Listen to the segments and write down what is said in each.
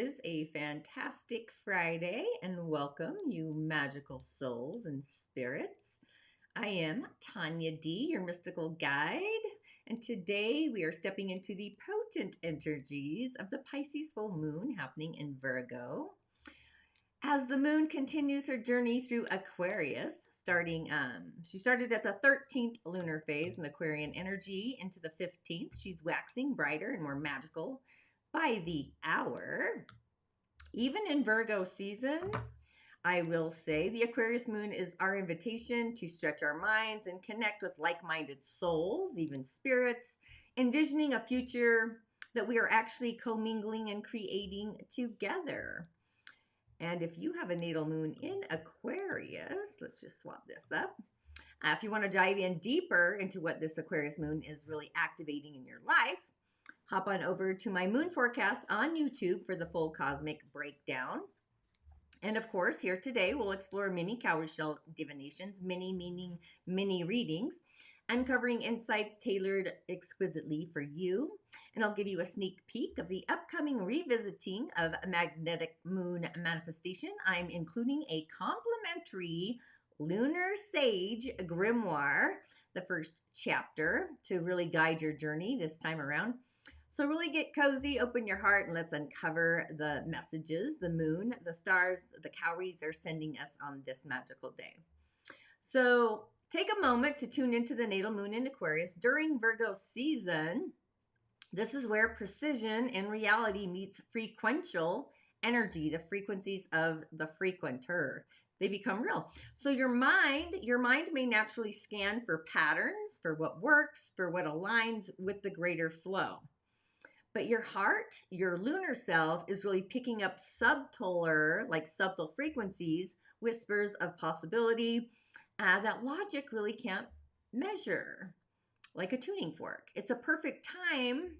is a fantastic Friday, and welcome, you magical souls and spirits. I am Tanya D, your mystical guide, and today we are stepping into the potent energies of the Pisces full moon happening in Virgo. As the moon continues her journey through Aquarius, she started at the 13th lunar phase in Aquarian energy into the 15th. She's waxing brighter and more magical by the hour. Even in Virgo season, I will say the Aquarius moon is our invitation to stretch our minds and connect with like-minded souls, even spirits, envisioning a future that we are actually commingling and creating together. And if you have a natal moon in Aquarius, let's just swap this up. If you want to dive in deeper into what this Aquarius moon is really activating in your life, hop on over to my moon forecast on YouTube for the full cosmic breakdown. And of course, here today, we'll explore Mini-Cowry shell divinations, mini meaning mini readings, uncovering insights tailored exquisitely for you. And I'll give you a sneak peek of the upcoming revisiting of Magnetic Moon Manifestation. I'm including a complimentary Lunar Sage grimoire, the first chapter, to really guide your journey this time around. So really get cozy, open your heart, and let's uncover the messages the moon, the stars, the cowries are sending us on this magical day. So take a moment to tune into the natal moon in Aquarius. During Virgo season, this is where precision and reality meets frequential energy, the frequencies of the frequenter. They become real. So your mind may naturally scan for patterns, for what works, for what aligns with the greater flow. But your heart, your lunar self, is really picking up subtle frequencies, whispers of possibility that logic really can't measure, like a tuning fork. It's a perfect time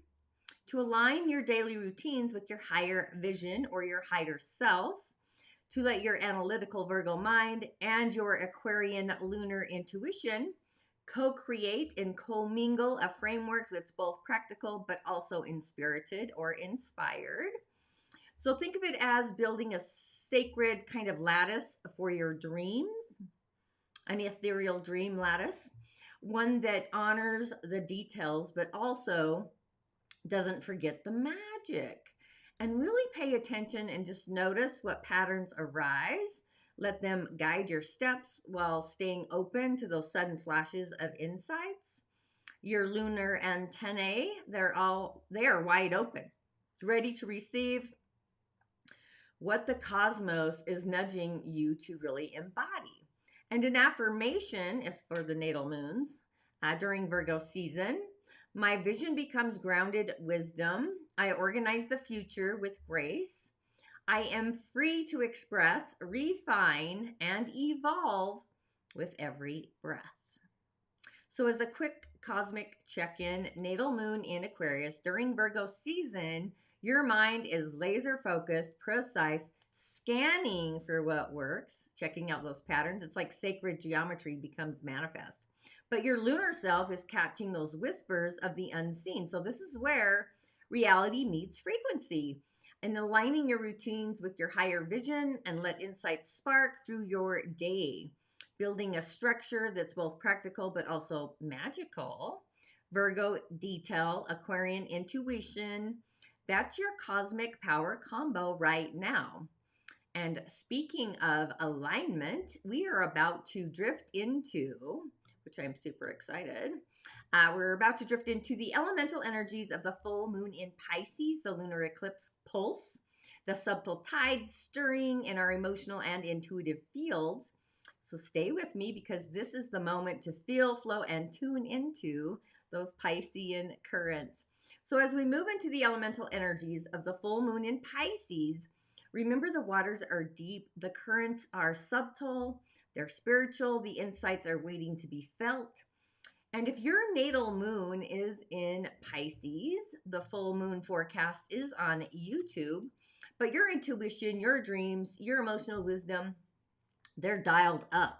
to align your daily routines with your higher vision or your higher self, to let your analytical Virgo mind and your Aquarian lunar intuition co-create and co-mingle a framework that's both practical but also inspirited or inspired. So think of it as building a sacred kind of lattice for your dreams, an ethereal dream lattice, one that honors the details but also doesn't forget the magic. And really pay attention and just notice what patterns arise. Let them guide your steps while staying open to those sudden flashes of insights. Your lunar antennae, they are wide open, ready to receive what the cosmos is nudging you to really embody. And an affirmation, if for the natal moons, during Virgo season, my vision becomes grounded wisdom. I organize the future with grace. I am free to express, refine, and evolve with every breath. So as a quick cosmic check-in, natal moon in Aquarius, during Virgo season, your mind is laser focused, precise, scanning for what works, checking out those patterns. It's like sacred geometry becomes manifest. But your lunar self is catching those whispers of the unseen. So this is where reality meets frequency, and aligning your routines with your higher vision, and let insights spark through your day, building a structure that's both practical but also magical. Virgo detail, Aquarian intuition, that's your cosmic power combo right now. And speaking of alignment, we are about to drift into, which I'm super excited, we're about to drift into the elemental energies of the full moon in Pisces, the lunar eclipse pulse, the subtle tides stirring in our emotional and intuitive fields. So stay with me, because this is the moment to feel, flow, and tune into those Piscean currents. So as we move into the elemental energies of the full moon in Pisces, remember the waters are deep, the currents are subtle, they're spiritual, the insights are waiting to be felt. And if your natal moon is in Pisces, the full moon forecast is on YouTube, but your intuition, your dreams, your emotional wisdom, they're dialed up,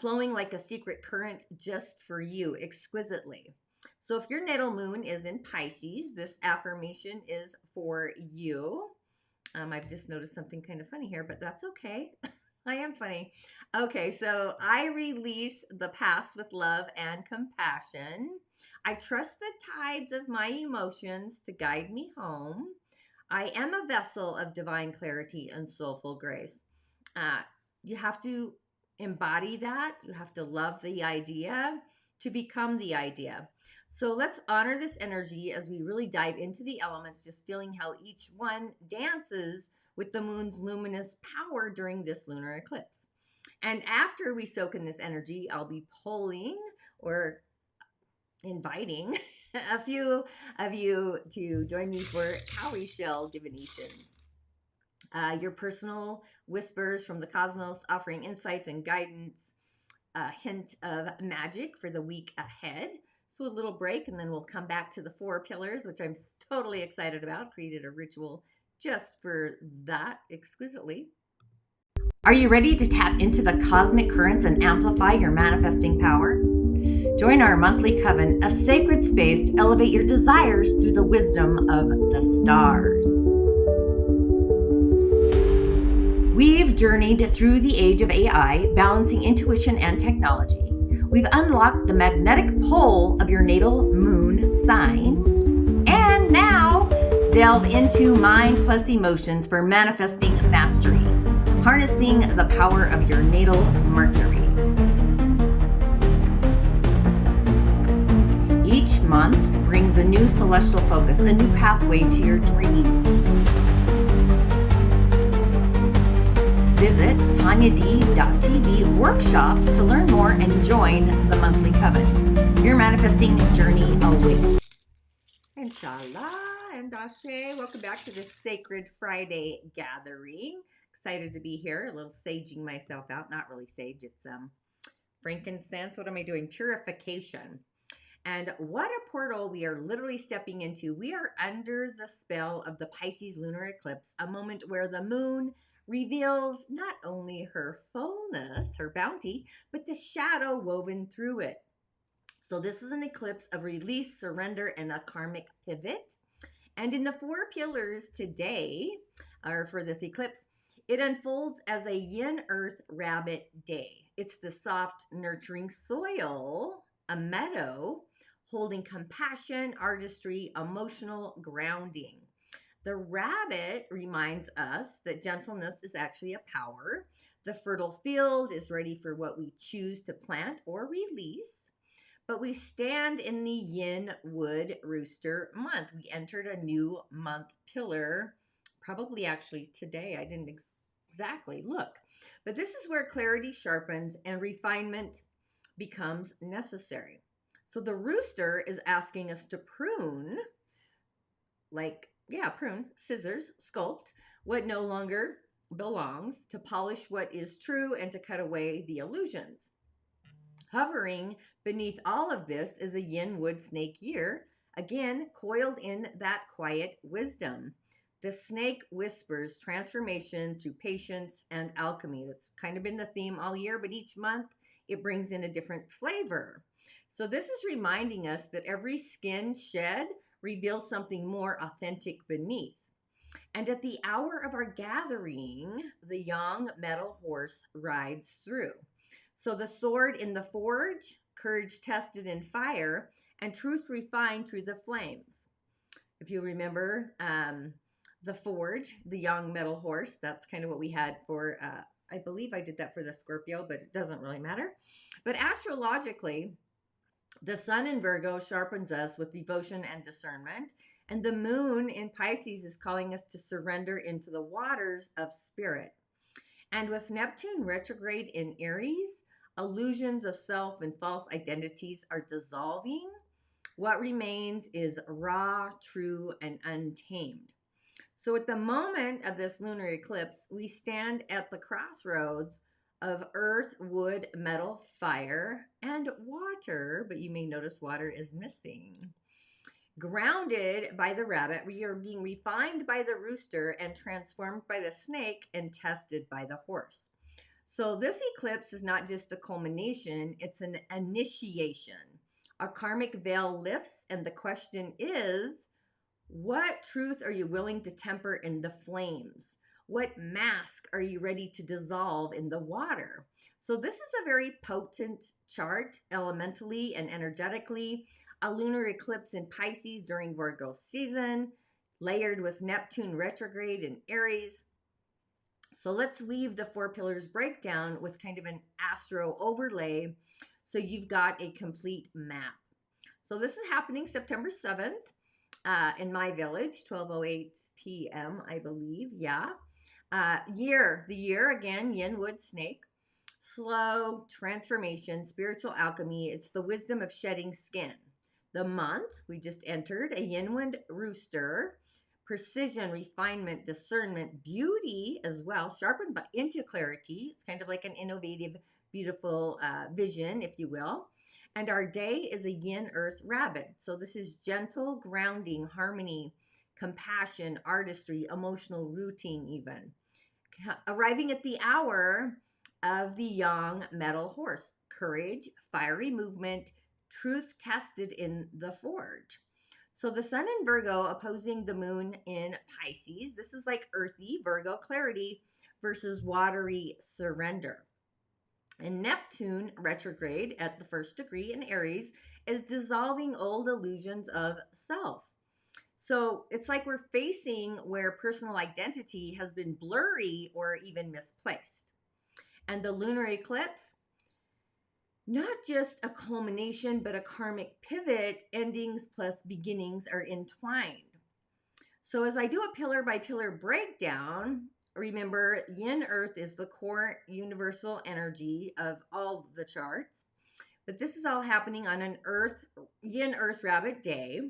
flowing like a secret current just for you, exquisitely. So if your natal moon is in Pisces, this affirmation is for you. I've just noticed something kind of funny here, but that's okay. I am funny. Okay, so I release the past with love and compassion. I trust the tides of my emotions to guide me home. I am a vessel of divine clarity and soulful grace. Uh, you have to embody that. You have to love the idea to become the idea. So let's honor this energy as we really dive into the elements, just feeling how each one dances with the moon's luminous power during this lunar eclipse. And after we soak in this energy, I'll be polling or inviting a few of you to join me for cowrie shell divinations. Your personal whispers from the cosmos, offering insights and guidance, a hint of magic for the week ahead. So a little break, and then we'll come back to the 4 pillars, which I'm totally excited about. Created a ritual just for that exquisitely. Are you ready to tap into the cosmic currents and amplify your manifesting power? Join our monthly coven, a sacred space to elevate your desires through the wisdom of the stars. We've journeyed through the age of AI, balancing intuition and technology. We've unlocked the magnetic pole of your natal moon sign. And now, delve into mind plus emotions for manifesting mastery, harnessing the power of your natal Mercury. Each month brings a new celestial focus, a new pathway to your dreams. Visit TanyaD.tv workshops to learn more and join the monthly coven. Your manifesting journey awaits. Inshallah and Ashe. Welcome back to this Sacred Friday gathering. Excited to be here. A little saging myself out. Not really sage. It's frankincense. What am I doing? Purification. And what a portal we are literally stepping into. We are under the spell of the Pisces Lunar Eclipse, a moment where the moon reveals not only her fullness, her bounty, but the shadow woven through it. So this is an eclipse of release, surrender, and a karmic pivot. And in the 4 pillars today, or for this eclipse, it unfolds as a yin earth rabbit day. It's the soft, nurturing soil, a meadow, holding compassion, artistry, emotional grounding. The rabbit reminds us that gentleness is actually a power. The fertile field is ready for what we choose to plant or release. But we stand in the yin wood rooster month. We entered a new month pillar, probably actually today. I didn't exactly look. But this is where clarity sharpens and refinement becomes necessary. So the rooster is asking us to prune, prune, scissors, sculpt what no longer belongs, to polish what is true, and to cut away the illusions. Hovering beneath all of this is a yin wood snake year, again, coiled in that quiet wisdom. The snake whispers transformation through patience and alchemy. That's kind of been the theme all year, but each month it brings in a different flavor. So this is reminding us that every skin shed reveals something more authentic beneath. And at the hour of our gathering, the young metal horse rides through. So the sword in the forge, courage tested in fire, and truth refined through the flames. If you remember the forge, the young metal horse, that's kind of what we had for, I believe I did that for the Scorpio, but it doesn't really matter. But astrologically, the sun in Virgo sharpens us with devotion and discernment, and the moon in Pisces is calling us to surrender into the waters of spirit. And with Neptune retrograde in Aries, illusions of self and false identities are dissolving. What remains is raw, true, and untamed. So at the moment of this lunar eclipse, we stand at the crossroads of earth, wood, metal, fire, and water, but you may notice water is missing. Grounded by the rabbit, we are being refined by the rooster and transformed by the snake and tested by the horse. So this eclipse is not just a culmination, it's an initiation. A karmic veil lifts, and the question is, What truth are you willing to temper in the flames? What mask are you ready to dissolve in the water? So, this is a very potent chart, elementally and energetically. A lunar eclipse in Pisces during Virgo season, layered with Neptune retrograde in Aries. So, let's weave the four pillars breakdown with kind of an astro overlay so you've got a complete map. So, this is happening September 7th in my village, 12:08 p.m., I believe. Yeah. The year again, yin wood snake. Slow transformation, spiritual alchemy. It's the wisdom of shedding skin. The month we just entered, a yin wind rooster. Precision, refinement, discernment, beauty as well, sharpened but into clarity. It's kind of like an innovative, beautiful vision, if you will. And our day is a yin earth rabbit. So this is gentle, grounding, harmony, compassion, artistry, emotional rooting, even. Arriving at the hour of the yang metal horse. Courage, fiery movement, truth tested in the forge. So the sun in Virgo opposing the moon in Pisces. This is like earthy Virgo clarity versus watery surrender. And Neptune retrograde at the first degree in Aries is dissolving old illusions of self. So it's like we're facing where personal identity has been blurry or even misplaced. And the lunar eclipse, not just a culmination, but a karmic pivot. Endings plus beginnings are entwined. So as I do a pillar by pillar breakdown, remember, yin earth is the core universal energy of all the charts. But this is all happening on an yin earth rabbit day.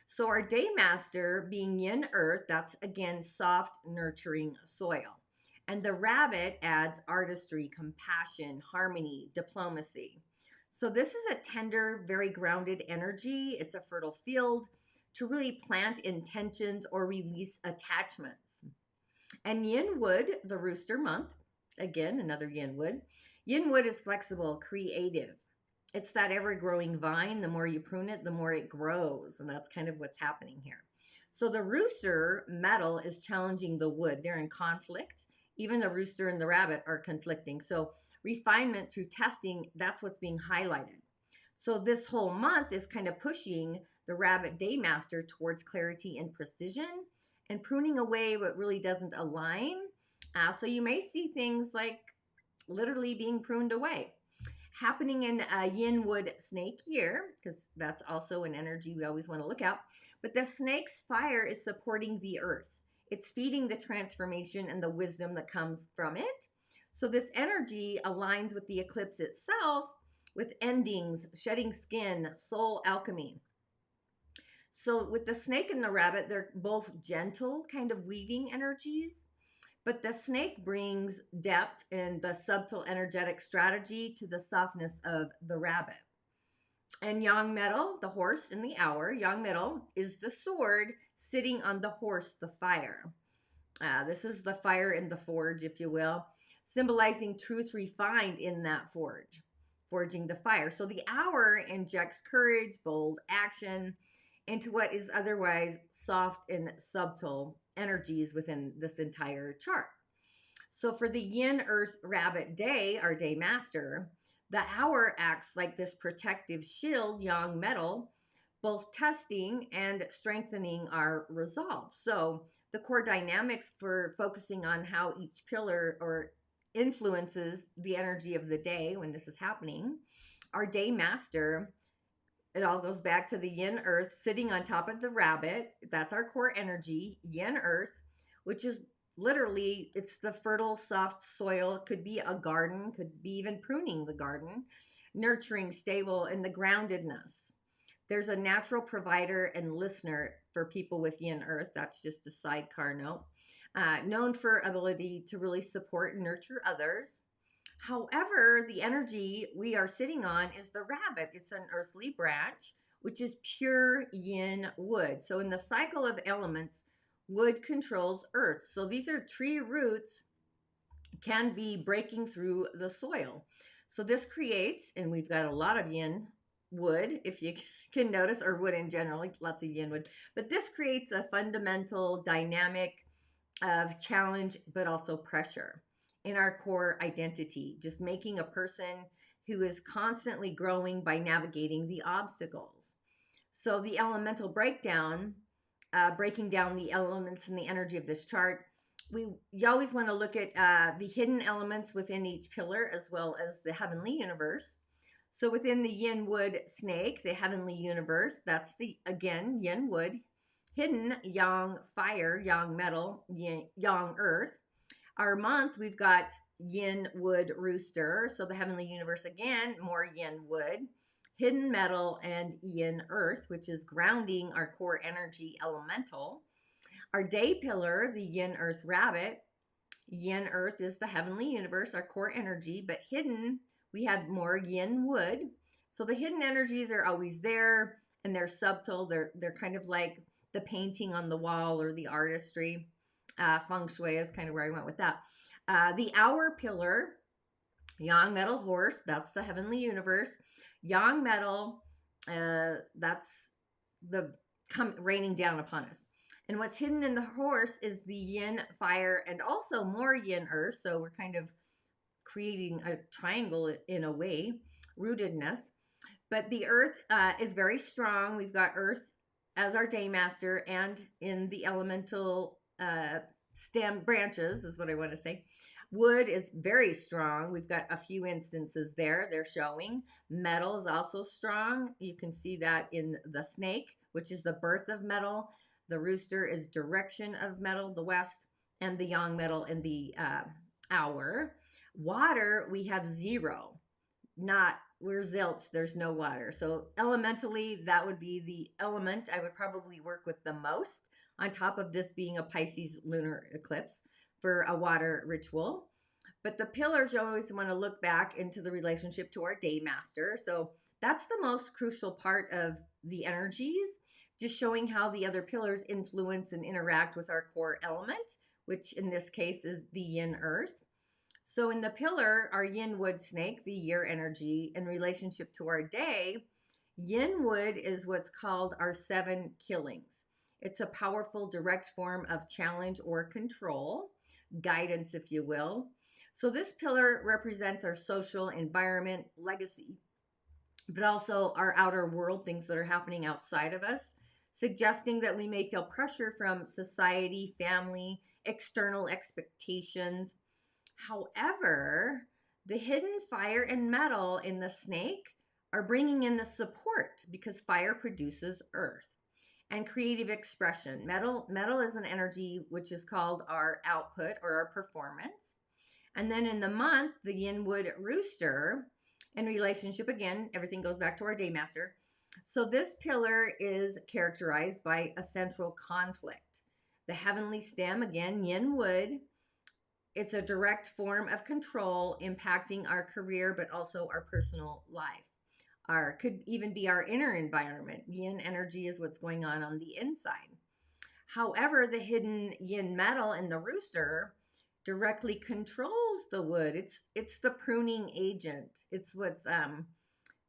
So our day master being yin earth, that's again soft, nurturing soil. And the rabbit adds artistry, compassion, harmony, diplomacy. So this is a tender, very grounded energy. It's a fertile field to really plant intentions or release attachments. And yin wood, the rooster month, again, another yin wood. Yin wood is flexible, creative. It's that ever-growing vine. The more you prune it, the more it grows. And that's kind of what's happening here. So the rooster metal is challenging the wood. They're in conflict. Even the rooster and the rabbit are conflicting. So refinement through testing, that's what's being highlighted. So this whole month is kind of pushing the rabbit day master towards clarity and precision and pruning away what really doesn't align. So you may see things like literally being pruned away. Happening in a yin wood snake year, because that's also an energy we always want to look at. But the snake's fire is supporting the earth. It's feeding the transformation and the wisdom that comes from it. So this energy aligns with the eclipse itself, with endings, shedding skin, soul alchemy. So with the snake and the rabbit, they're both gentle, kind of weaving energies. But the snake brings depth and the subtle energetic strategy to the softness of the rabbit. And yang metal, the horse in the hour, yang metal is the sword sitting on the horse, the fire. This is the fire in the forge, if you will, symbolizing truth refined in that forge, forging the fire. So the hour injects courage, bold action into what is otherwise soft and subtle energies within this entire chart. So for the yin earth rabbit day, our day master, the hour acts like this protective shield, yang metal, both testing and strengthening our resolve. So the core dynamics for focusing on how each pillar or influences the energy of the day when this is happening, our day master, it all goes back to the yin earth sitting on top of the rabbit. That's our core energy, yin earth, which is literally, it's the fertile, soft soil. It could be a garden, could be even pruning the garden, nurturing, stable, and the groundedness. There's a natural provider and listener for people with yin earth. That's just a sidecar note. Known for ability to really support and nurture others. However, the energy we are sitting on is the rabbit. It's an earthly branch, which is pure yin wood. So in the cycle of elements, wood controls earth. So these are tree roots can be breaking through the soil. So this creates, and we've got a lot of yin wood, if you can notice, or wood in general, like lots of yin wood. But this creates a fundamental dynamic of challenge, but also pressure in our core identity, just making a person who is constantly growing by navigating the obstacles. So the elemental breakdown, breaking down the elements and the energy of this chart, you always want to look at the hidden elements within each pillar as well as the heavenly universe. So within the yin wood snake, the heavenly universe, that's the, again, yin wood. Hidden, yang fire, yang metal, yang earth. Our month, we've got yin wood rooster. So the heavenly universe, again, more yin wood. Hidden metal and yin earth, which is grounding our core energy elemental. Our day pillar, the yin earth rabbit. Yin earth is the heavenly universe, our core energy, but hidden, we have more yin wood. So the hidden energies are always there, and they're subtle. They're kind of like the painting on the wall or the artistry. Feng shui is kind of where I went with that. The hour pillar, yang metal horse, that's the heavenly universe. Yang metal, that's the raining down upon us. And what's hidden in the horse is the yin fire and also more yin earth. So we're kind of creating a triangle in a way, rootedness. But the earth is very strong. We've got earth as our day master, and in the elemental stem branches is what I want to say. Wood is very strong. We've got a few instances there. They're showing. Metal is also strong. You can see that in the snake, which is the birth of metal. The rooster is direction of metal, the west, and the yang metal in the hour. Water, we have 0. We're zilch, there's no water. So elementally, that would be the element I would probably work with the most, on top of this being a Pisces lunar eclipse for a water ritual. But the pillars, you always want to look back into the relationship to our day master. So that's the most crucial part of the energies, just showing how the other pillars influence and interact with our core element, which in this case is the yin earth. So in the pillar, our yin wood snake, the year energy, in relationship to our day, yin wood is what's called our 7 killings. It's a powerful direct form of challenge or control, guidance, if you will. So this pillar represents our social environment, legacy, but also our outer world, things that are happening outside of us, suggesting that we may feel pressure from society, family, external expectations. However, the hidden fire and metal in the snake are bringing in the support, because fire produces earth and creative expression. Metal is an energy which is called our output or our performance. And then in the month, the yin wood rooster, in relationship, again, everything goes back to our day master. So this pillar is characterized by a central conflict. The heavenly stem, again, yin wood, it's a direct form of control impacting our career, but also our personal life. Could even be our inner environment. Yin energy is what's going on the inside. However, the hidden yin metal in the rooster directly controls the wood. It's the pruning agent. It's what's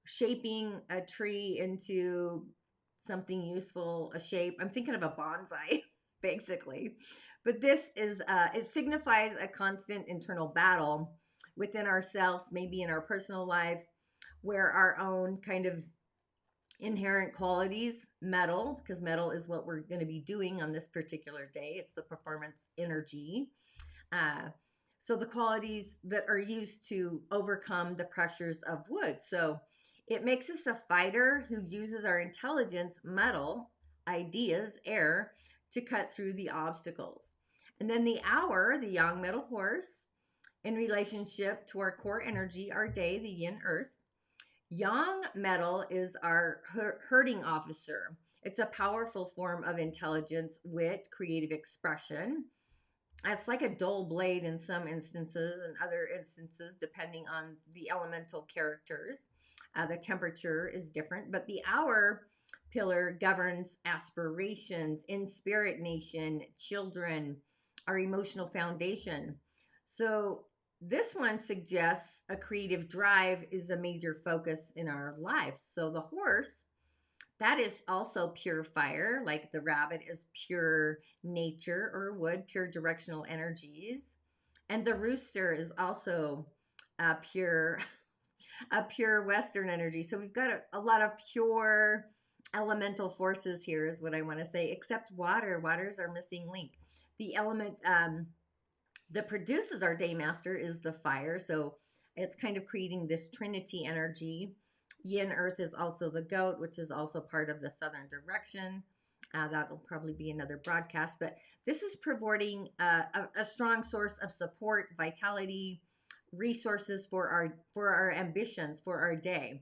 shaping a tree into something useful, a shape. I'm thinking of a bonsai, basically. But this is, it signifies a constant internal battle within ourselves, maybe in our personal life, where our own kind of inherent qualities, metal, because metal is what we're going to be doing on this particular day. It's the performance energy. So the qualities that are used to overcome the pressures of wood. So it makes us a fighter who uses our intelligence, metal, ideas, air, to cut through the obstacles. And then the hour, the yang metal horse, in relationship to our core energy, our day, the yin earth. Yang metal is our herding officer. It's a powerful form of intelligence, wit, creative expression. It's like a dull blade in some instances, and other instances, depending on the elemental characters. The temperature is different, but the hour pillar governs aspirations, in spirit nation, children, our emotional foundation. So this one suggests a creative drive is a major focus in our lives. So the horse that is also pure fire, like the rabbit is pure nature or wood, pure directional energies. And the rooster is also pure a pure Western energy. So we've got a lot of pure elemental forces here, is what I want to say, except water. Water's our missing link. The element that produces our daymaster is the fire. So it's kind of creating this trinity energy. Yin earth is also the goat, which is also part of the southern direction. That'll probably be another broadcast, but this is providing a strong source of support, vitality, resources for our ambitions for our day.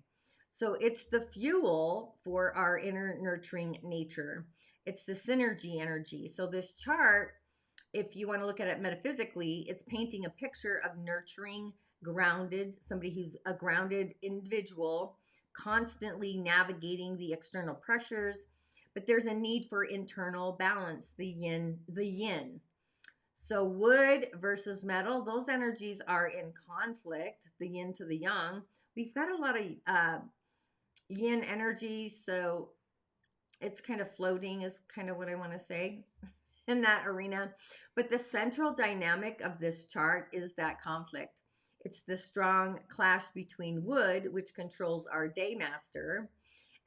So it's the fuel for our inner nurturing nature. It's the synergy energy. So this chart, if you want to look at it metaphysically, it's painting a picture of nurturing, grounded, somebody who's a grounded individual, constantly navigating the external pressures, but there's a need for internal balance, the yin. So wood versus metal, those energies are in conflict, the yin to the yang. We've got a lot of yin energy, so it's kind of floating is kind of what I want to say in that arena. But the central dynamic of this chart is that conflict. It's the strong clash between wood, which controls our daymaster,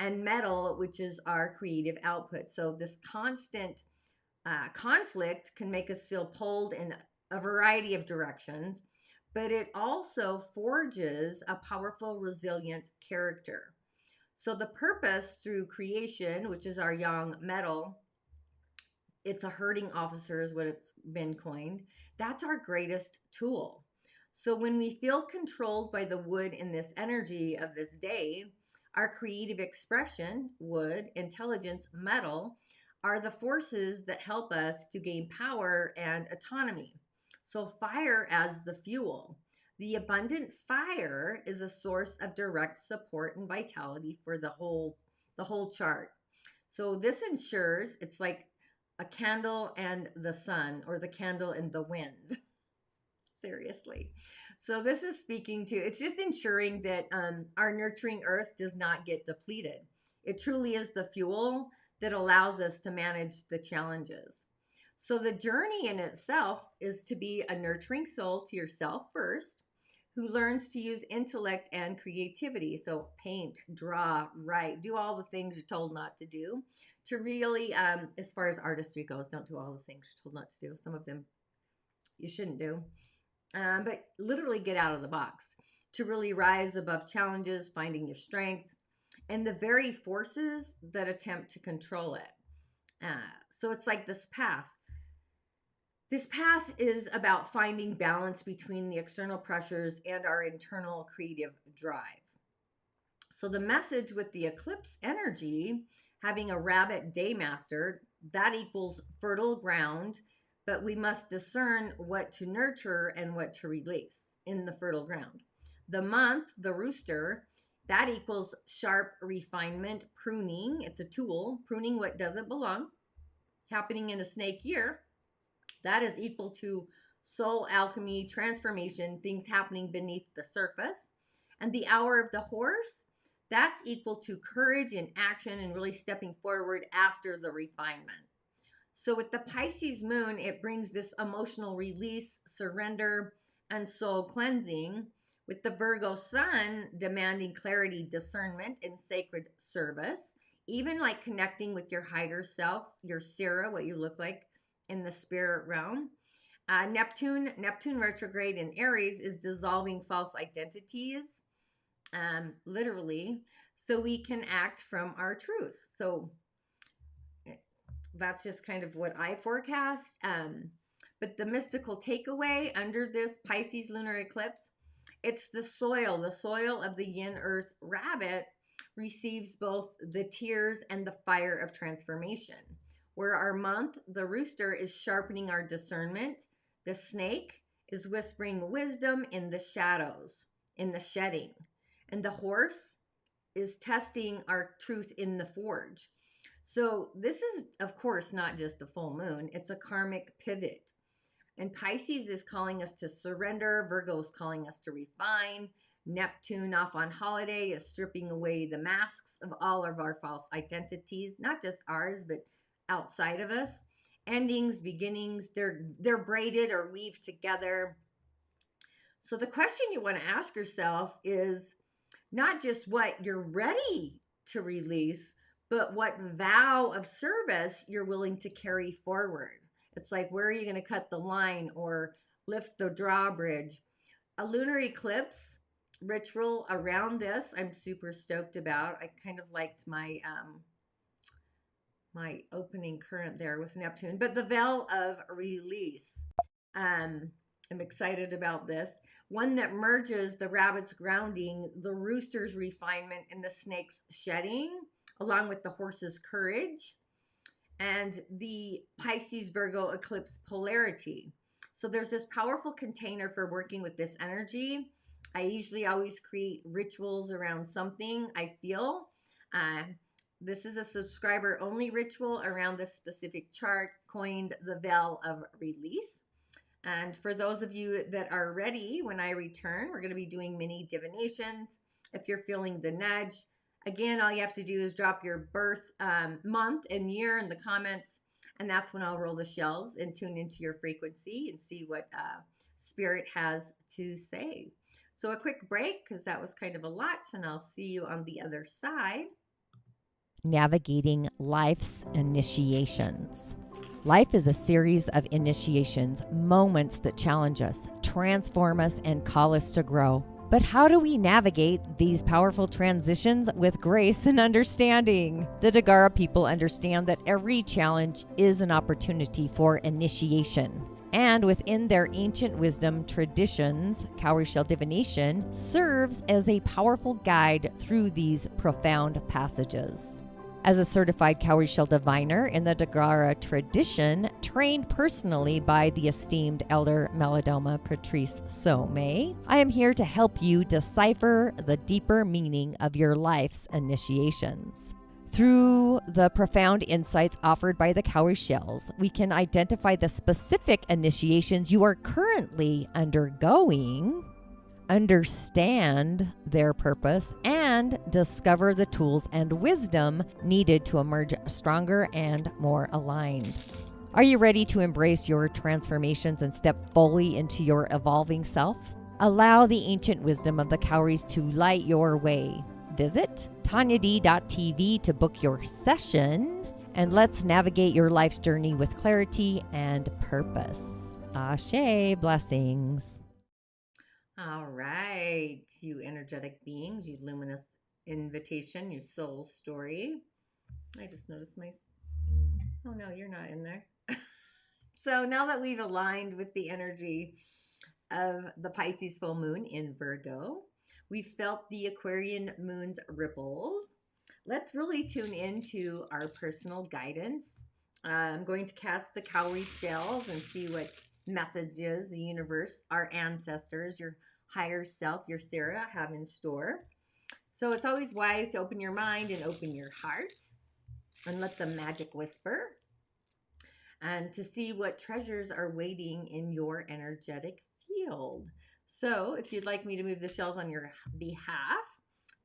and metal, which is our creative output. So this constant conflict can make us feel pulled in a variety of directions, but it also forges a powerful, resilient character. So the purpose through creation, which is our yang metal, it's a herding officer is what it's been coined. That's our greatest tool. So when we feel controlled by the wood in this energy of this day, our creative expression, wood, intelligence, metal, are the forces that help us to gain power and autonomy. So fire as the fuel. The abundant fire is a source of direct support and vitality for the whole chart. So this ensures it's like a candle and the sun, or the candle and the wind. Seriously. So this is speaking to, it's just ensuring that our nurturing earth does not get depleted. It truly is the fuel that allows us to manage the challenges. So the journey in itself is to be a nurturing soul to yourself first, who learns to use intellect and creativity. So paint, draw, write, do all the things you're told not to do. To really, as far as artistry goes, don't do all the things you're told not to do. Some of them you shouldn't do. But literally get out of the box. To really rise above challenges, finding your strength, and the very forces that attempt to control it. So it's like this path. This path is about finding balance between the external pressures and our internal creative drive. So the message with the eclipse energy, having a rabbit daymaster, that equals fertile ground, but we must discern what to nurture and what to release in the fertile ground. The month, the rooster, that equals sharp refinement, pruning. It's a tool, pruning what doesn't belong, happening in a snake year. That is equal to soul alchemy, transformation, things happening beneath the surface. And the hour of the horse, that's equal to courage and action and really stepping forward after the refinement. So with the Pisces moon, it brings this emotional release, surrender, and soul cleansing. With the Virgo sun demanding clarity, discernment, and sacred service, even like connecting with your higher self, your Sarah, what you look like in the spirit realm. Neptune retrograde in Aries is dissolving false identities, literally, so we can act from our truth. So that's just kind of what I forecast. But the mystical takeaway under this Pisces lunar eclipse, it's the soil of the yin earth rabbit receives both the tears and the fire of transformation. Where our month, the rooster, is sharpening our discernment, the snake is whispering wisdom in the shadows, in the shedding, and the horse is testing our truth in the forge. So this is, of course, not just a full moon, it's a karmic pivot. And Pisces is calling us to surrender, Virgo is calling us to refine, Neptune off on holiday is stripping away the masks of all of our false identities, not just ours, but outside of us. Endings, beginnings, they're braided or weaved together. So the question you want to ask yourself is not just what you're ready to release, but what vow of service you're willing to carry forward. It's like, where are you going to cut the line or lift the drawbridge? A lunar eclipse ritual around this, I'm super stoked about. I kind of liked my my opening current there with Neptune, but the veil of release. I'm excited about this. One that merges the rabbit's grounding, the rooster's refinement, and the snake's shedding, along with the horse's courage, and the Pisces Virgo eclipse polarity. So there's this powerful container for working with this energy. I usually always create rituals around something I feel. This is a subscriber only ritual around this specific chart, coined the veil of release. And for those of you that are ready, when I return, we're going to be doing mini divinations. If you're feeling the nudge, again, all you have to do is drop your birth month and year in the comments, and that's when I'll roll the shells and tune into your frequency and see what Spirit has to say. So a quick break, because that was kind of a lot, and I'll see you on the other side. Navigating life's initiations. Life is a series of initiations, moments that challenge us, transform us, and call us to grow. But how do we navigate these powerful transitions with grace and understanding? The Dagara people understand that every challenge is an opportunity for initiation. And within their ancient wisdom traditions, cowrie shell divination serves as a powerful guide through these profound passages. As a certified cowrie shell diviner in the Dagara tradition, trained personally by the esteemed elder Melodoma Patrice Somé, I am here to help you decipher the deeper meaning of your life's initiations. Through the profound insights offered by the cowrie shells, we can identify the specific initiations you are currently undergoing, understand their purpose, and discover the tools and wisdom needed to emerge stronger and more aligned. Are you ready to embrace your transformations and step fully into your evolving self? Allow the ancient wisdom of the cowries to light your way. Visit tanyad.tv to book your session, and let's navigate your life's journey with clarity and purpose. Ashe, blessings. All right, you energetic beings, you luminous invitation, you soul story. I just noticed oh no, you're not in there. So now that we've aligned with the energy of the Pisces full moon in Virgo, we felt the Aquarian moon's ripples. Let's really tune into our personal guidance. I'm going to cast the cowrie shells and see what messages the universe, our ancestors, your higher self, your Sarah, have in store. So it's always wise to open your mind and open your heart and let the magic whisper, and to see what treasures are waiting in your energetic field. So if you'd like me to move the shells on your behalf,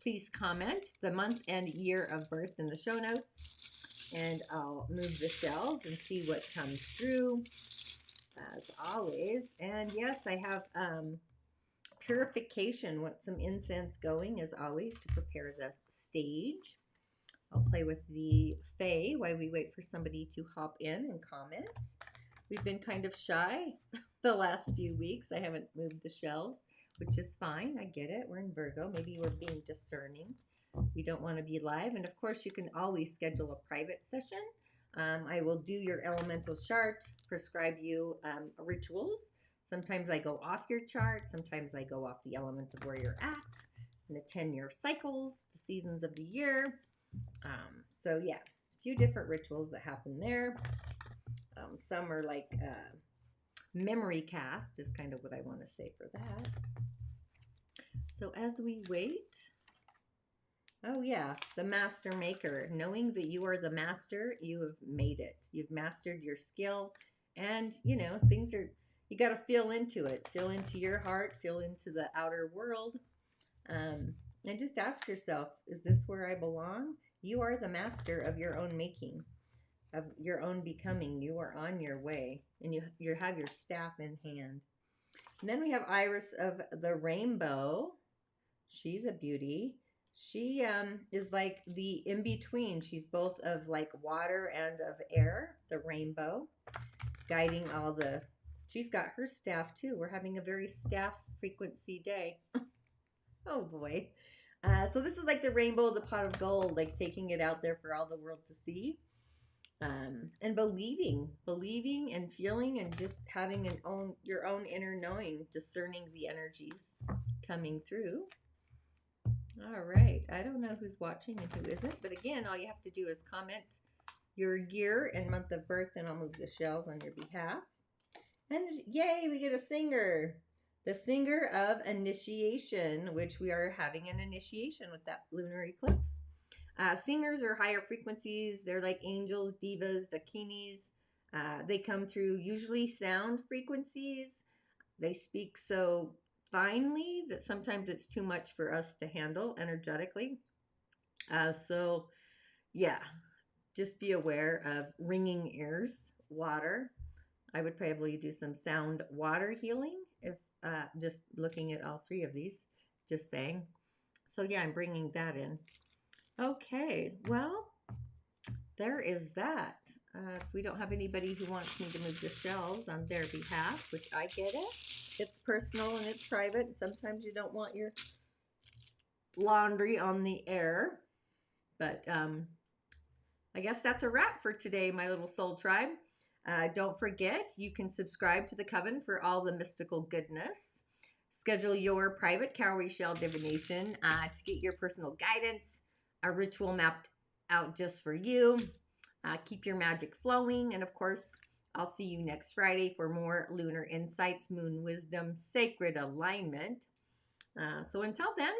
please comment the month and year of birth in the show notes, and I'll move the shells and see what comes through, as always. And yes, I have purification, want some incense going, as always, to prepare the stage. I'll play with the Fae while we wait for somebody to hop in and comment. We've been kind of shy the last few weeks. I haven't moved the shells, which is fine. I get it. We're in Virgo. Maybe we're being discerning. We don't want to be live. And of course, you can always schedule a private session. I will do your elemental chart, prescribe you rituals. Sometimes I go off your chart. Sometimes I go off the elements of where you're at, and the 10-year cycles, the seasons of the year. So yeah, a few different rituals that happen there. Some are like memory cast is kind of what I want to say for that. So as we wait, oh yeah, the master maker, knowing that you are the master, you have made it. You've mastered your skill, and you know, things are, you got to feel into it, feel into your heart, feel into the outer world. And just ask yourself, is this where I belong? You are the master of your own making, of your own becoming. You are on your way, and you have your staff in hand. And then we have Iris of the Rainbow. She's a beauty. She is like the in between. She's both of like water and of air, the rainbow, guiding all the. She's got her staff too. We're having a very staff frequency day. Oh boy. So this is like the rainbow, the pot of gold, like taking it out there for all the world to see. And believing and feeling and just having your own inner knowing, discerning the energies coming through. All right. I don't know who's watching and who isn't, but again, all you have to do is comment your year and month of birth, and I'll move the shells on your behalf. And yay, we get a singer. The singer of initiation, which we are having an initiation with that lunar eclipse. Singers are higher frequencies. They're like angels, divas, dakinis. They come through usually sound frequencies. They speak so finely that sometimes it's too much for us to handle energetically. So, yeah, just be aware of ringing ears, water. I would probably do some sound water healing if just looking at all three of these, just saying. So, yeah, I'm bringing that in. Okay, well, there is that. If we don't have anybody who wants me to move the shelves on their behalf, which I get it. It's personal and it's private. Sometimes you don't want your laundry on the air. But I guess that's a wrap for today, my little soul tribe. Don't forget, you can subscribe to the Coven for all the mystical goodness. Schedule your private cowrie shell divination to get your personal guidance, a ritual mapped out just for you. Keep your magic flowing. And of course, I'll see you next Friday for more Lunar Insights, Moon Wisdom, Sacred Alignment. So until then,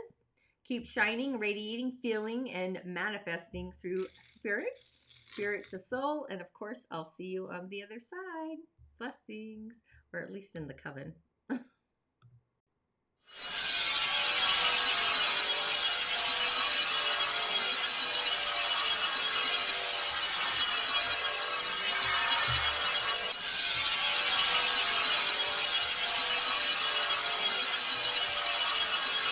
keep shining, radiating, feeling, and manifesting through spirit to soul. And of course, I'll see you on the other side. Blessings, or at least in the Coven.